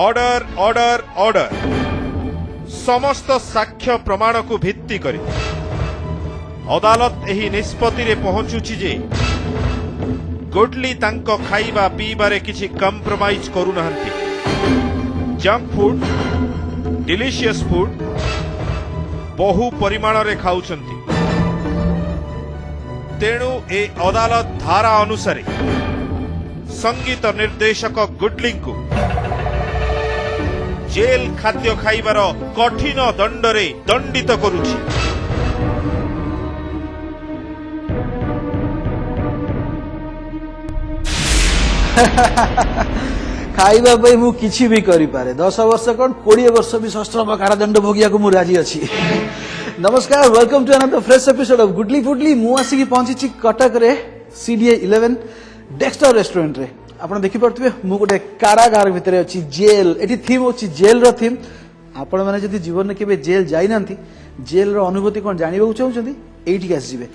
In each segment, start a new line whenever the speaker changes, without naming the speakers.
Order order order समस्त साक्ष्य प्रमाण को भित्ति करी अदालत एही निष्पत्ति रे पहुंचुछि जे गुडली तांको खाइबा पीबारे किछि कंप्रोमाइज करू नहंती। जंक फूड डिलिशियस फूड बहु परिमाण रे खाउछंती। तेणु ए अदालत धारा अनुसारे संगीत निर्देशक गुडली को जेल खाद्य खाइबार कठिन दंडरे दंडित करुछि।
खाइबा पे मु किछि भी करि पारे 10 वर्ष कौन 20 वर्ष भी सश्रम कारादंड भोगिया को मु राजी अछि। नमस्कार, welcome to another fresh episode of Goodly Foodly. मु आसी पहुंची कटक रे CDA 11 डेक्स्टर रेस्टोरेंट रे। आपण देखि परथबे मु गोटे कारागार भितर अछि, जेल। एठी थीम अछि जेल रो थीम। आपण माने जदि जीवन में केबे जेल जाई नांती, जेल रो अनुभूति कोन जानिबा चाहउछंती, एठी आसी जिवे।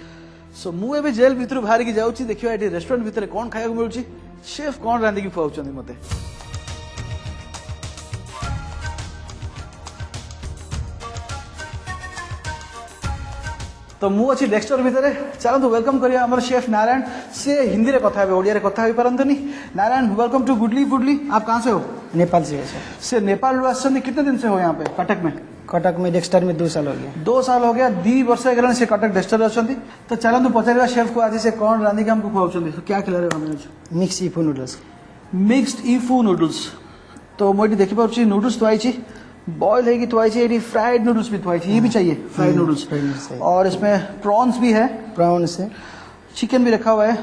सो मु एबे जेल भितर बाहर की जाउछि, देखियो एठी रेस्टोरेंट भितर कोन खाया को मिलुछि, शेफ कोन रांधी की खुआउछंती मते। तो मु अच्छी डेक्स्टर भितर चलते वेलकम करिया हमर शेफ नारायण। से हिंदी रे कथा हे, ओडिया रे कथा होई परंतनी। नारायण, वेलकम टू गुडली फुडली। आप कहां से हो?
नेपाल से है सर।
से नेपाल वासन कितने दिन से हो यहाँ पे कटक में?
कटक में डेक्स्टर में 2 साल हो गया।
2 साल हो गया। 2 वर्ष गलान से कटक डेक्स्टर अछंती। तो चलंतु पचारिया शेफ को आज से कोन रांधी के हमको खुआउछंती। तो क्या खिला रे हमें आज?
Mix efu noodles.
Mixed efu noodles. तो मोटी देखि पाउछि नूडल्स तो आइछि, बॉयल है कि तो आई फ्राइड नूडल्स भी तो आई ये भी चाहिए फ्राइड नूडल्स। और इसमें प्रॉन्स भी है,
प्रॉन्स है,
चिकन भी रखा हुआ है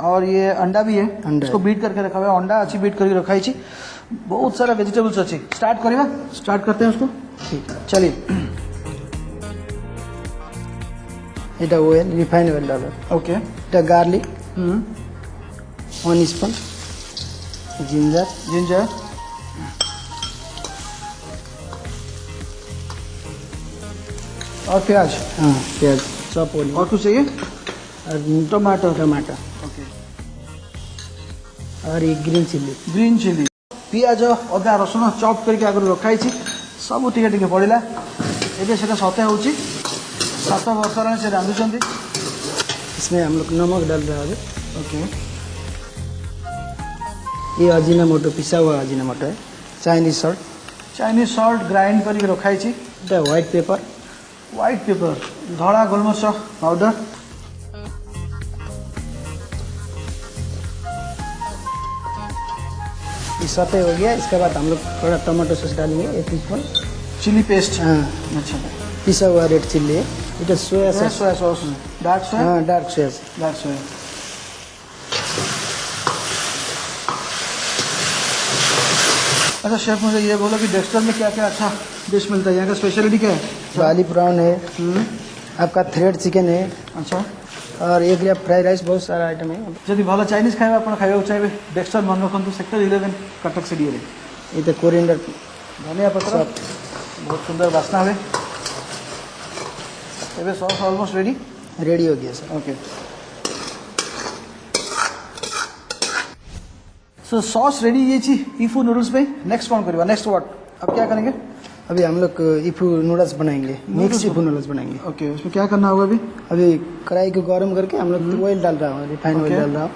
और ये अंडा भी है। इसको बीट करके रखा हुआ है, अंडा अच्छी बीट करके रखा है। बहुत सारा वेजिटेबल्स अच्छी। स्टार्ट करेगा, स्टार्ट करते हैं उसको।
ठीक है,
चलिए।
इटा ऑयल, रिफाइंड ऑयल डालो।
ओके।
इटा गार्लिक 1 स्पून,
जिंजर और प्याज।
हाँ, प्याज चॉप ऑयल।
और कुछ चाहिए?
और
टमाटर।
ओके। और ये ग्रीन चिल्ली। पियाज
अदा रसुण चॉप करके आगे रखाई सब टिके टिके पड़िला। एबे सेटा सते होउची 7 वर्ष रे से रांधुचंती।
इसमें हम लोग नमक डाल रहे हैं।
ओके।
ये अजीनामोटो, पिसा हुआ अजीनामोटो है। चाइनीज सॉल्ट
ग्राइंड करके रखाई छी।
व्हाइट पेपर,
धड़ा गोलमरिच पाउडर।
ये सते हो गया। इसके बाद हम लोग थोड़ा टमाटो सॉस डालेंगे 1 स्पून।
Chilli paste.
हाँ,
अच्छा।
पिसा हुआ रेड चिल्ली है। इटा सोया
सॉस। Dark soya.
हाँ, डार्क सोया।
अच्छा शेफ, मुझे ये बोलो कि डेक्स्टर में क्या क्या अच्छा डिश मिलता है? यहाँ का स्पेशलिटी क्या है?
बाली प्राउन है, आपका थ्रेड चिकन है।
अच्छा।
और एक लिया फ्राइड राइस, बहुत सारा आइटम है।
जदि भल चाइनीज खाଇବା ଆପଣ ଖାଇବାକୁ ଚାହିଁବେ डेक्स्टर मन रखନ୍ତୁ सेक्टर 11 कटक CDA रे।
ये तो कोरिएंडर,
धनिया पत्र, बहुत सुंदर वासना है। एबे सॉस ऑलमोस्ट रेडी
हो गया सर।
ओके। सो सॉस रेडी ये छी ईफू नूडल्स पे। नेक्स्ट कौन करेगा? Next what? अब क्या करेंगे?
अभी हम लोग ईफू नूडल्स बनाएंगे, मिक्स ईफू नूडल्स बनाएंगे।
ओके। उसमें क्या करना होगा?
अभी कढ़ाई को गरम करके हम लोग ऑयल डाल रहा हूँ, रिफाइंड ऑयल डाल रहा हूँ।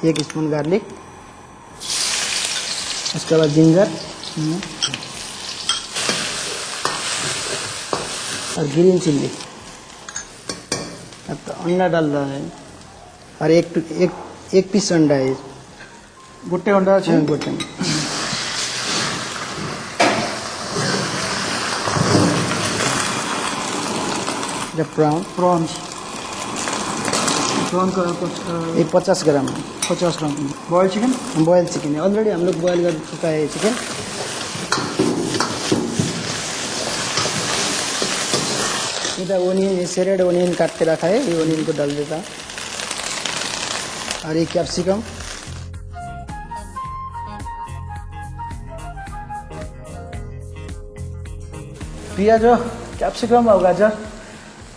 1 स्पून गार्लिक, उसके बाद जिंजर और ग्रीन चिल्ली। अब तो अंडा डाल रहा है और एक पीस अंडा है।
गोटे अंडा अच्छे।
गोटे।
प्रॉन्स का
50 ग्राम।
50 ग्राम। बॉयल
चिकन है, ऑलरेडी हम लोग बॉयल कर चुका है चिकन। इधर ओनियन, सेरेड ओनियन काट के रखा है, ये ओनियन को डाल देता है। और ये कैप्सिकम,
पियाज, कैप्सिकम और गाजर,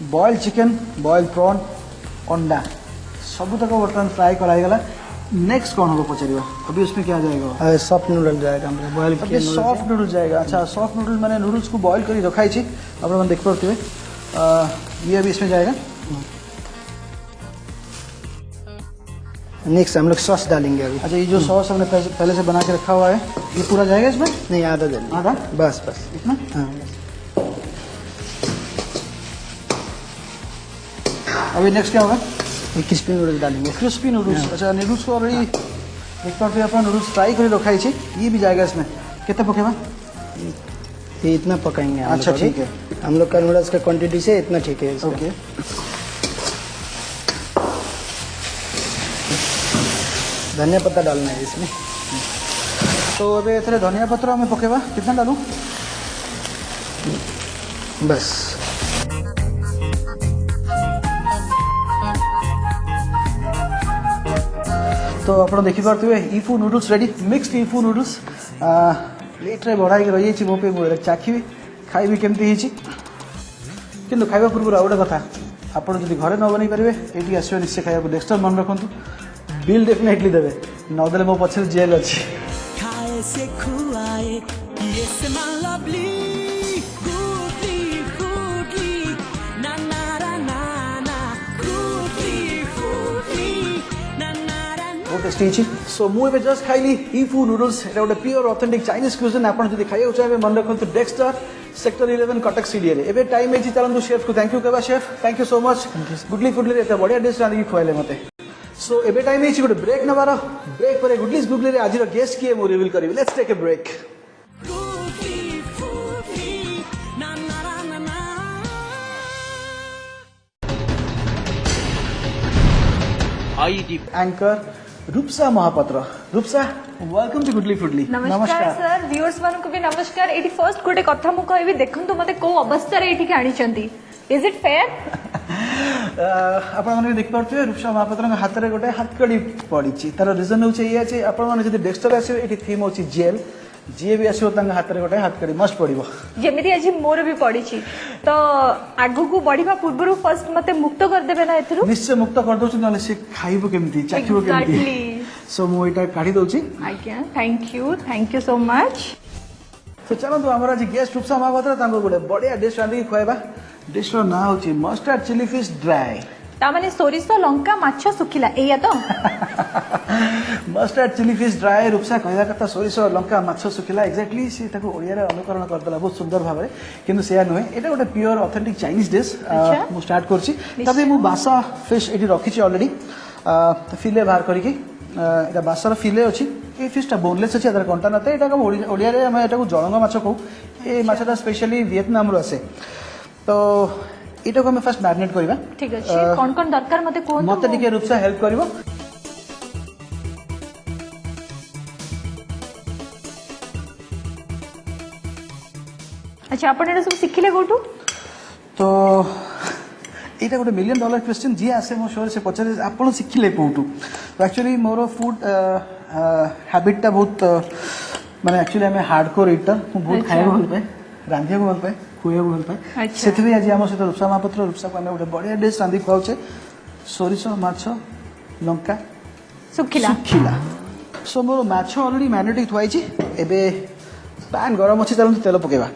बॉइल्ड चिकन, बॉइल्ड प्रॉन, अंडा सबू तक बर्तमान फ्राए करागला। नेक्स्ट कौन होगा पचारिवा अभी उसमें क्या जाएगा
सॉफ्ट नूडल जाएगा हमरा बॉयल
अभी
किया
सॉफ्ट नूडल जाएगा अच्छा सॉफ्ट नूडल मैंने नूडल्स को बॉईल कर रखा है आप देख पाते ये अभी इसमें जाएगा
नेक्स्ट हम लोग सॉस डालेंगे अभी
अच्छा ये जो सॉस हमने पहले से बना के रखा हुआ है ये पूरा जाएगा इसमें
नहीं आधा डालेंगे
आधा
बस बस
इतना
हाँ
अभी नेक्स्ट क्या होगा
ये क्रिस्पी नूडल डालेंगे
क्रिस्पी नूडल्स अच्छा नूडल्स को ऑलरेडी देख पाते अपना नूडल्स फ्राई कर रखा है ये भी जाएगा इसमें कितना पकेगा
ये इतना पकाएंगे हम
अच्छा
लोग
ठीक
अभी।
है
हम लोग का नूडल्स का क्वांटिटी से इतना ठीक है इसका।
ओके
धनिया पत्ता डालना है इसमें
तो अभी एथरे धनिया पत्र हमें पकेवा कितना डालूं
बस
तो आप देखिपे इफू नूडल्स रेडी मिक्सड इफू नूडल्स प्लेट्रे बढ़ाई रही मो पे चाखी खाइबी केमती किंतु खाइबा पूर्व आउ गोटे कथा आपड़ जब घरे न बन पारे ये आसो निश्चय खाया डेक्सटर मन रखु बिल डेफिनेटली देवे नदेले मो पछे जेल अच्छी
खाए से खुआए ये स्मेल लवली गुडली गुडली ना ना रा ना ना गुडली गुडली ना ना रा ना
बहुत टेस्टी सो मुझे जस्ट खाइली इफू नूडल्स एटा गोटे प्योर ऑथेंटिक चाइनीज क्यूजिन आप खाइबा चाहिए मन रखु डेक्सटर सेक्टर 11 कटक सीडीए एबे टाइम है चलू शेफ को थैंक यू कहवा chef thank you so much Goodly Foodly एत बढ़िया डिश रांधिक खुआले मते सो एबे टाइम है गोटे ब्रेक नबार ब्रेक पर गुडलीज गुडली आज गेस्ट किए मुझे रिवील करी let's take a break
Goodly Goodly ना ना रा ना ना
anchor Rupsa Mahapatra Rupsa welcome to Goodly Foodly
नमस्कार सर व्यूअर्स मानक भी नमस्कार एटी फर्स्ट गोटे कथा मु कहबी देखंतु मते को अवस्था रे एठी आनिचंती इज इट फेयर
आपण माने देख पारथि रूपसा महापात्र हाथ रे गोटे हाथकड़ी पड़ी तार रीजन होचे ये जे आपण माने जदि डेक्सटर आसे एठी थीम होची जेल जी भी आसो तांग हाथ रे गोटे हाथकड़ी मस्ट पड़िबो
जेमिति आज मोर भी पड़ी तो आगु को बढ़िबा पूर्व फर्स्ट मते मुक्त कर देबे ना एथरु
निश्चय मुक्त कर दउछि नले से खाइबो केमती चाखिबो केमती
Exactly.
सो मो एटा काढी दउछि
आज्ञा थैंक यू सो मच
तो चलतु आम आज गेस्ट रूपसा महापात्र तांको गोटे बढ़िया डिश रांधिक खुआबा डिश रो ना होछि मस्टर्ड चिली फिश ड्राई
ता माने सोरिष लंका माछ सुखिला एया तो
मस्टर्ड चिली फिश ड्राई रूपसा कहवा कथा सोरिष लंका माछ सुखिला एक्जाक्टली सी ताको ओडिया रे अनुकरण करदला बहुत सुंदर भाबरे किंतु सेया नुहे एटा गोटे प्योर ऑथेंटिक चाइनीज डिश
अच्छा।
मु स्टार्ट करछि तबे मु बासा फिश एटी रखिछि ऑलरेडी फिले बाहर करिकि एटा बासार फिले अछि ए फिशटा बोनलेस अछि अदर कंटा नते एटा को ओडिया रे हम एटा को जळंग माछ कहू ए माछटा स्पेशली वियतनाम रो आसे तो एटा को हम फर्स्ट मैरिनेट करबा
ठीक अछि कोन कोन दरकार मते को
मते टिके रूपसा हेल्प करबो
अच्छा आपण एटा सब सिखिले कोठू
तो एटा गोटे $1 मिलियन क्वेश्चन जी आसे मो शोर से पचारे आपण सिखिले कोठू तो एक्चुअली मोर फूड हैबिटटा बहुत माने एक्चुअली हमें हार्डकोर ईटर बहुत खाइबो भल पाए रांधिया को भल पाए खुएबो भल पाए
अच्छा।
सेथबे आज हम सहित रूपसा महापात्र रूपसा को हमें गोटे बढ़िया डिश रांधि खुआउचे सोरिष माछ लंका
सुखिला
सुखिला सो मोर माछ ऑलरेडी मैरिनेट थुआई छी एबे पैन गरम अछि चलु तेल पकेबा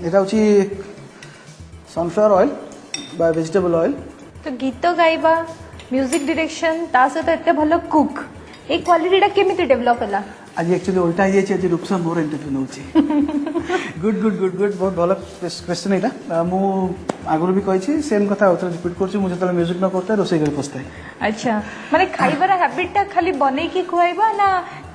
एटा होची सनफ्लावर ऑयल बा वेजिटेबल ऑयल
तो गीत गाइबा म्यूजिक डायरेक्शन ता सहित एते भलो कुक ए क्वालिटीटा केमिति डेवलप होला
आज एक्चुअली उल्टा ही आज रूपसा मोर इंटरव्यू नउची गुड गुड गुड गुड बहुत भलो क्वेश्चन एटा मु आगुर भी कहि सेम कथा उतर रिपीट करछि मु जतले म्यूजिक न करते रोसई कर पछताई
अच्छा माने खाइबार हैबिटटा खाली बनै की खुआइबा ना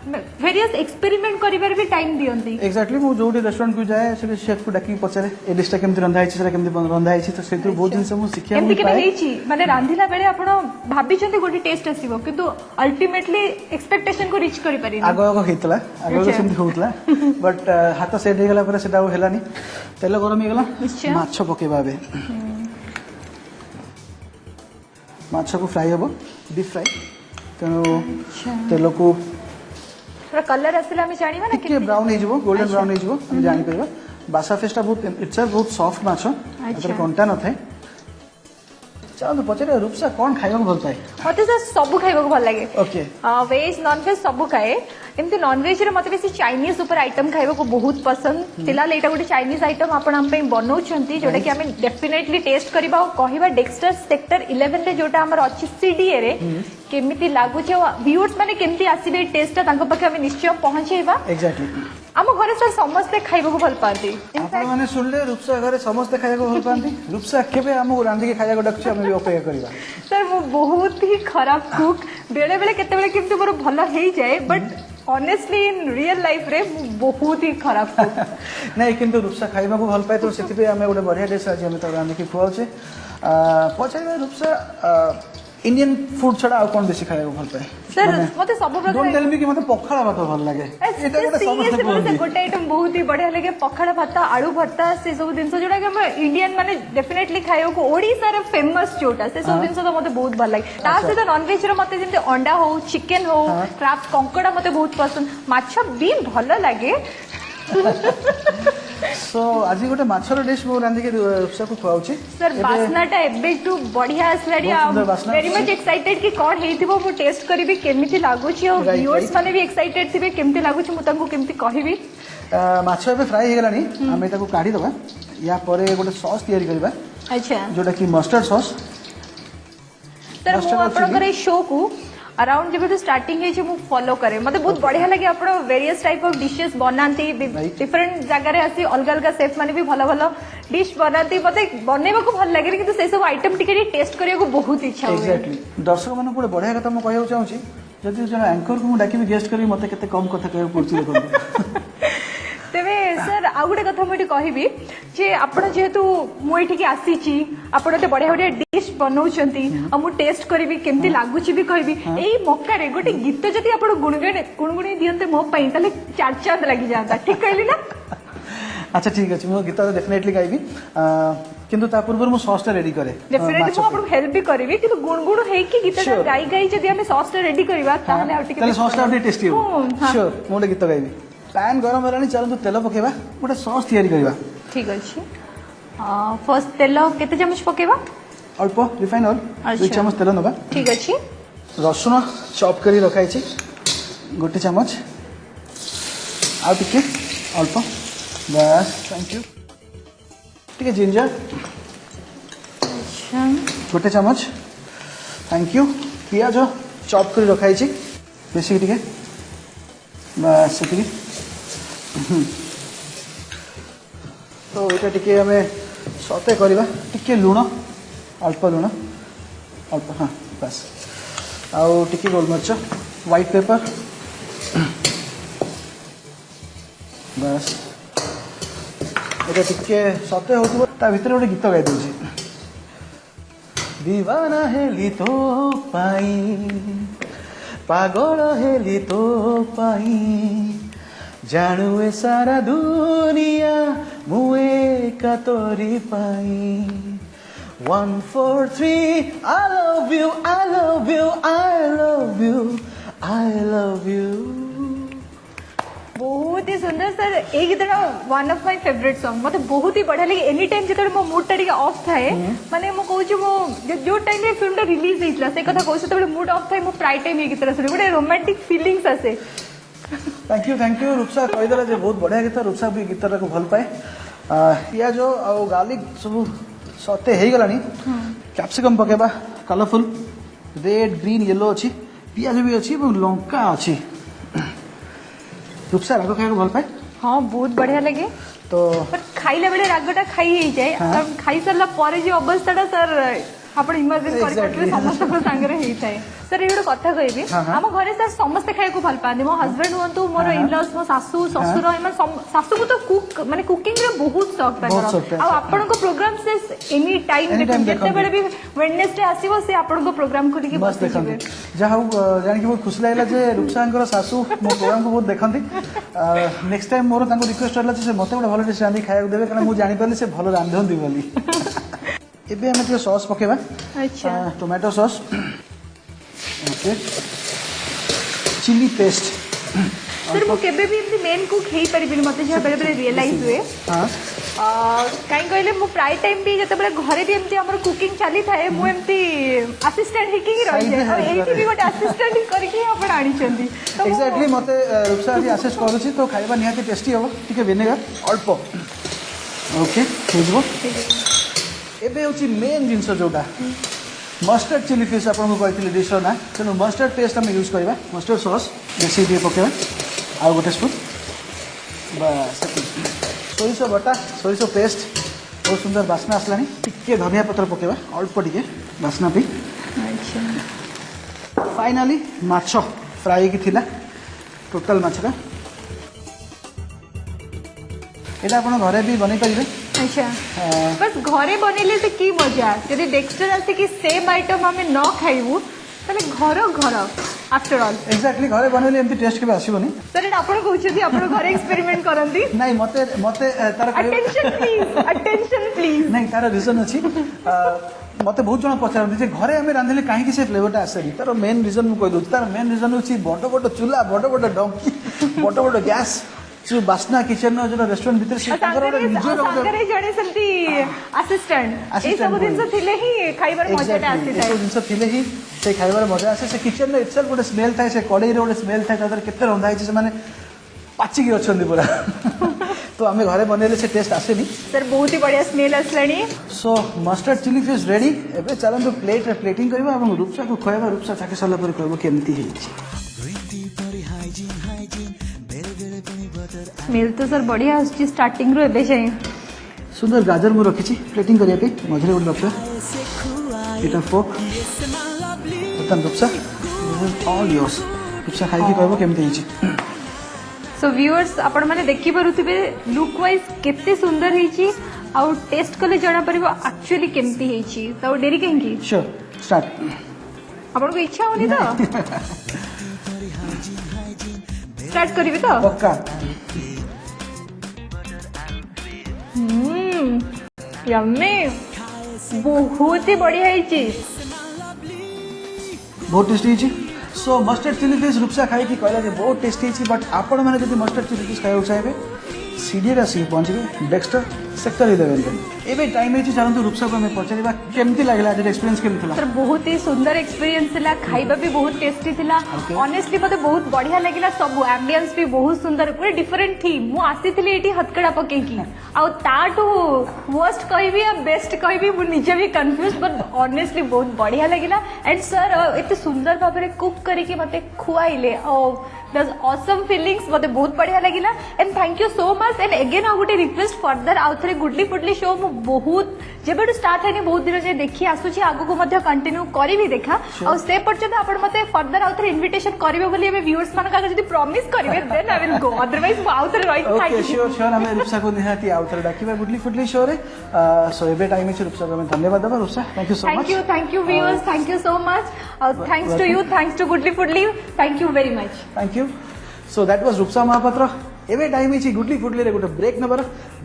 वेरियस एक्सपेरिमेंट करिबार भी टाइम दियंती
एक्जाक्टली मु जोटी रेस्टोरेंट को जाए से शेफ को डाकी पचारे ए डिशटा केमति रंधा है सेटा केमति रंधा है तो सेतु बहुत दिन से मु सिखिया
एमति
मु
केबे
पाए
हेची माने रांधिला बेले आपण भाबी चंती गोटी टेस्ट आसीबो किंतु अल्टीमेटली एक्सपेक्टेशन को रीच करि पारिनी
आगो आगो हेतला आगो
अच्छा।
सेमति होतला बट हाथ सेट हे गला पर सेटा हेलानी तेल गरम हे गला
निश्चय।
माछ पकेबा बे माछ को फ्राई हबो डीप फ्राई तेनो तेल को
थोड़ा कलर आसिला हम जानिबा ना
टिके ब्राउन हे जबो गोल्डन ब्राउन हे जबो हम जानि परबा बासा फिशटा बहुत इट्स बहुत सॉफ्ट माछ अतर कंटा न थाए चलो पचारे रूपसा कौन खाइबा भल पाए
मते सर सब खाइबा को भल लागे
ओके
वेज नॉन वेज सब खाए एमती नॉन वेज रे मते बेसी चाइनीज ऊपर आइटम खाइबा को बहुत पसंद फिलहाल एटा गोटे चाइनीज आइटम आपण हम पे बनाउछंती जोटा कि हमें डेफिनेटली टेस्ट करबा और कहबा डेक्स्टर सेक्टर 11 रे जोटा हमर अछि सीडीए रे केमिति लागु छ व्यूअर्स माने केमिति आसीबे टेस्ट तांको पखे हमें निश्चय पहुंचेबा
एग्जैक्टली
हम घरे सर समस्त खाइबा को भल पाती
आपण माने सुनले रूपसा घरे समस्त खाइबा को भल पांती रूपसा केबे हमको रांधी के खाइबा को डकछि हम भी अपेक्षा करबा
सर वो बहुत ही खराब कुक बेले बेले केते बेले केमति मोर भलो हेई जाए but honestly in real life रे बहुत ही खराब कुक
नहीं किंतु रूपसा खाइबा को भल पाए तो सेति पे हमें गोटे बढ़िया डिश आज हम तो रांधी के खुआउछे पचारे रूपसा इंडियन फूड छड़ा आ कोन बेसी खाइबा को भल पाए
सर मते सब
डोंट
प्रकार
टेल मी कि मते पखाड़ा भात भल लागे एटा गोटे समस्त
सीरियसली गोटे आइटम बहुत ही बढ़िया लगे पखाड़ा भात आलू भर्ता से सब दिन जोटा कि हम इंडियन माने डेफिनेटली खाइयो को ओडिसा रे फेमस जोटा से सब दिन तो मते बहुत भल लागे ता से तो नॉन वेज रे मते जेंते अंडा हो चिकन हो क्राफ्ट कंकड़ा मते बहुत पसंद माछ भी भल लागे
सो आज गोटे माछर डिश मो रांधी के रूपसा को खुआउछि
सर बास्नाटा एबे टू बढ़िया आसलाडी
बहुत सुंदर बास्ना
वेरी मच एक्साइटेड कि कोन हेइथिबो मु टेस्ट करबी केमिति लागुछि और
Right,
व्यूअर्स
right.
माने भी एक्साइटेड थिबे केमिति लागुछि मु तांको केमिति कहिबी
माछ एबे फ्राई हे गलानी हमें ताको काढी दबा या परे गोटे सॉस तयारी करबा
अच्छा
जोटा कि मस्टर्ड सॉस
सर
Mustard
मु
और
आपनकर
chili?
ए शो को अराउंड जेबे स्टार्टिंग हे मु फॉलो करे मते बहुत बढ़िया लगे आपण वेरियस टाइप ऑफ डिशेस बनांती
Right.
डिफरेंट जगह रे आसी अलग अलग शेफ माने भी भलो भलो डिश बनाती मते बनेबा को भल लागे किंतु से सब आइटम टिके टेस्ट करिया को बहुत इच्छा हुए
एक्जाक्टली दर्शक मानक गोटे बढ़िया कथा मु कहउ चाहूछि जदि जन एंकर को मु डाकी गेस्ट करी मते केते कम कथा कहउ पड़छि देखो
तेबे सर आउ गोटे कथा मुझे कहबी जे आपण जेहेतु मु एठी के आसीची आपण एते बढ़िया बढ़िया डिश बनाउछंती आ मु टेस्ट करबी केमती लागुची भी कहबी एई मौका रे गोटे गीत जदी आपण गुणगुणी दियंते मो पई ताले चार चांद लागि जाता ठीक कहली ना
अच्छा ठीक अछि मु गीत डेफिनेटली गाइबी किंतु ता पूर्व मु सॉस रेडी करे
डेफिनेटली मु आपण हेल्प भी करबी कि गुणगुण हे कि गीत
Sure.
गाई गाई जदी हम सॉस रेडी करबा ताले आउ टिके
ताले सॉस टा टेस्टी हो
हाँ।
श्योर मु गोटे गीत गाइबी पैन गरम हेलानी चलंतु तेल पकेबा गोटे सॉस तयारी करबा
ठीक अछि फर्स्ट तेल केते चमच पकेबा
अल्प रिफाइन ऑयल
अच्छा।
2 चम्मच तेल नबा
ठीक अछि
रसुण चॉप करी रखाई छी गोटे चम्मच आ टिके अल्प बस थैंक यू टिके जिंजर
अच्छा
गोटे चम्मच थैंक यू पियाज चॉप करी रखाई छी बेसी टिके बस सेतिकी तो एटा टिके हमें सते करबा टिके लूण अल्प लूण अल्प हाँ बस आउ टिके गोलमरिच व्हाइट पेपर बस एटा टिके सते होतबो ता भीतर गोटे गीत गाई दउची दीवाना हेली तो पाई पागल हेली तो पाई जानू ए सारा दुनिया मुए का तोरी पाई 1 4 3 I love you I love you I love you I love you
बहुत ही सुंदर सर एक गीतटा one of my favourite song मते बहुत ही बढ़िया लगे एनी टाइम जेतरे मो मूड टा ऑफ थाए माने मो कहू छु मो जो टाइम रे फिल्म टा रिलीज हेइतला से कथा कहू तबे मूड ऑफ थाए मो प्राय टाइम ये गीतरा सुनी बडे रोमांटिक फीलिंग्स आसे
थैंक यू रूपसा कहीदेला जे बहुत बढ़िया गीत रूपसा भी गीत को भल पाए पियाज आ गार्लिक सब सते हो गलानी कैप्सिकम पकेबा कलरफुल रेड ग्रीन येलो अच्छी पियाज भी अच्छी लंका अच्छी रूपसा राग खाया भल पाए
हाँ बहुत बढ़िया लगे
तो
पर खाइला बेले रागटा खाई हे जाए
हाँ।
और खाई सरला परे जे अवस्थाटा सर आपण इमेजिन करि
Exactly.
समस्त को संगे हेई थाए सर ये कथा कहबी
हाँ, हाँ।
हम घरे सर समस्त खाए को भल पानी मो हस्बैंड हुंतु मोर इनलॉस मो सासू ससुर एमन सासू को तो कुक माने कुकिंग रे बहुत शौक
बहुत शौक
ताकर
है।
आ आपण को प्रोग्राम से एनी टाइम
Anytime
जते बेले भी वेडनेसडे आसीबो से आपण को प्रोग्राम को लिखि
मस्त
बस
देखते जहाँ जान बहुत खुशी लगे जे रूपसा सासू मो प्रोग्राम को बहुत देखती नेक्स्ट टाइम मोर रिक्वेस्ट रहा से मत गोटे भल डिश रांधि खाया देवे कारण मुझे जानी से भल रांधती बोली एबे हमें टिके सॉस पकेबा
अच्छा
tomato sauce okay chilli paste
sir मु केबे भी एमती मेन कुक हेई परिबिनी मते जे बेले बेले रियलाइज हुए
हाँ
काई कहले मु प्राय टाइम भी जते बेले घरे भी एमती हमर कुकिंग चली थाए मु एमती असिस्टेंट हे की रही जाय और एठी भी गोटे असिस्टेंट करके आपण आनी चंदी
एक्जाक्टली मते रूपसा आज आसेस करूची तो खाइबा निहाती टेस्टी हो टिके विनेगर अल्प ओके हेजबो एबे होची मेन जिंस जोटा मस्टर्ड चिली फिश आपको कहती डिश ना तेणु मस्टर्ड पेस्ट आम यूज करवा मस्टर्ड सॉस बेसी टे पकेवा आउ गोटे स्पून बस सोरिष बटा सोरिष पेस्ट बहुत सुंदर बास्ना आसला टिके धनिया पत्र पकेवा अल्प टिके बास्ना पे फाइनाली माछ फ्राई की थिला टोटल माछटा एटा आपण घरे भी बनै परिबे
अच्छा बस घरे बनेले से की मजा यदि डेक्स्टर आसे कि सेम आइटम हमें न खाइबू ताले घर घर आफ्टर ऑल
एक्जाक्टली घरे बनेले एमती टेस्ट के आसीबनी
सर एटा आपण कहउछथि आपण घरे एक्सपेरिमेंट करंती
नहीं मते मते तार
अटेंशन प्लीज
नहीं तार रीजन अच्छी मते बहुत जन पचारती जे घरे आम रांधिले कहीं से फ्लेवरटा आसेनी तार मेन रीजन मुझे कहीदे तार मेन रीजन हूँ बड़ बड़ चूल्हा बड़ बड़ डंकी बड़ बड़ गैस जो बास्ना किचन जो रेस्टोरेंट भीतर से
सागरे जणे सेंती असिस्टेंट ए सब दिन से थिले ही खाइबार मजाटा आसी
ए सब दिन थिले ही से खाइबार मजा आसे से किचन रे इटसेल्फ गोटे स्मेल थाए से कड़ाई रे गोटे स्मेल थाए तादर केते रंधा है से माने पाचिकी अछंदी पूरा तो आमे घरे बनेले से टेस्ट आसेनी
सर बहुत ही बढ़िया स्मेल आसलानी
सो मस्टर्ड चिली फिश रेडी एबे चलन तो प्लेट रे प्लेटिंग करबा एवं रूपसा को खयबा रूपसा चाके सला पर कहबो केमती हेछि
स्मेल तो सर बढ़िया आछि स्टार्टिंग रो एबे जाय
सुंदर गाजर मु रखिछि प्लेटिंग करिया पे मझरे गोटे रखा एटा फोक बतन रूपसा ऑल योर्स रूपसा खाइ की कहबो केमती हेछि
सो व्यूअर्स आपण माने देखि परुथिबे लुक वाइज केते सुंदर हेछि आउ टेस्ट कले जणा परिबो एक्चुअली केमती हेछि तो डेरी कहेंगी
श्योर स्टार्ट
आपण को इच्छा होनी तो स्टार्ट करिवे तो
पक्का
यम्मी बहुत ही बढ़िया हेछि
बहुत टेस्टी हेछि सो मस्टर्ड चिली फिश रूपसा खाई की कहला जे बहुत टेस्टी हेछि बट आपण माने जदि मस्टर्ड चिली फिश खाइबो चाहेबे सीडीए आसी पहुंचबे डेक्स्टर सेक्टर 11 रे एबे टाइम हेछि जानतु रूपसा को हमें पहुंचेबा केमती लागला आज एक्सपीरियंस केमती थिला
सर बहुत ही सुंदर एक्सपीरियंस थिला खाइबा भी बहुत टेस्टी थिला ऑनेस्टली मते बहुत बढ़िया लागिला सब एम्बियंस भी बहुत सुंदर पूरा डिफरेंट थी मु आसीथिली एठी हथकड़ा पके की आ ताटू वर्स्ट कहबी या बेस्ट कहबी मु निजे भी कंफ्यूज बट ऑनेस्टली बहुत बढ़िया लागिला एंड सर एते सुंदर भाबरे कुक करके मते खुआइले ओ दस ऑसम फीलिंग्स मते बहुत बढ़िया लागिला and thank you so much and again आ गुटे रिक्वेस्ट फर्दर आउ थरे गुडली फुडली शो मु बहुत जेबेटू स्टार्ट हैनी बहुत दिन जे देखि आसुची आगु को मध्य कंटिन्यू करी भी देखा और से पर्यंत आपण मते फर्दर आउ थरे इनविटेशन करिवे बोली एबे व्यूअर्स मान का जदी प्रॉमिस करिवे then I will go otherwise मु आउ थरे राइट
ओके श्योर श्योर हमें रूपसा को निहाती आउ थरे डाकिबा गुडली फुडली शो रे सो एबे टाइम है रूपसा को मैं धन्यवाद देबा Rupsa thank you so much
thank you viewers thank you so much thanks to you thanks to Goodly Foodly thank you very much
thank you so that was Rupsa Mahapatra एबे टाइम है गुडली फुडली रे गोटे ब्रेक नबर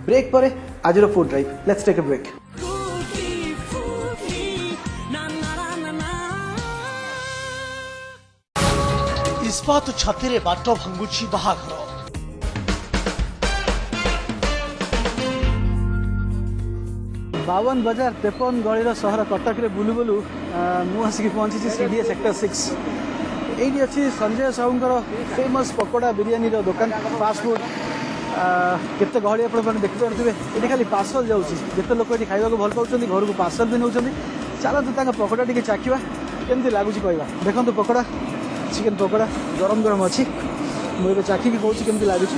ब्रेक परे आजिरो food drive let's take a break
इस्पात छाती बाट भांगुची बाहाघर
बावन बजार 53 गलीर सहर कटक रे बुलु बुलु मु आसिक पहुंची सीडीए सेक्टर 6 एठी अछि संजय साहुंकर फेमस पकोड़ा बिरयानी रो दुकान फास्ट फूड केते गहଳି आपण देखि पारथिबे एठी खाली पार्सल जाउची जेते लोक एठी खाइबा को भल पाउछन्ती घर को पार्सल भी नउछन्ती चलो तो ताका पकोड़ा टिके चाखिबा केमती लागुची कहबा देखंतु पकोड़ा चिकन पकोड़ा गरम गरम अछि मु एबे चाखि के कहूची केमती लागुची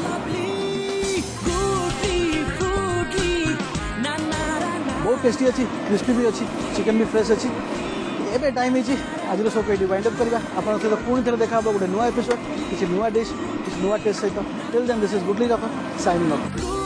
बहुत टेस्टी अच्छी क्रिस्पी भी अच्छी चिकन भी फ्रेश अच्छी एबे टाइम है आज शो को वाइंड अप करवा आपन सहित पुणी थे देखा गोटे नुआ एपिसोड किसी नुआ डिश किसी नुआ टेस्ट सहित till then this is goodly rough signing of.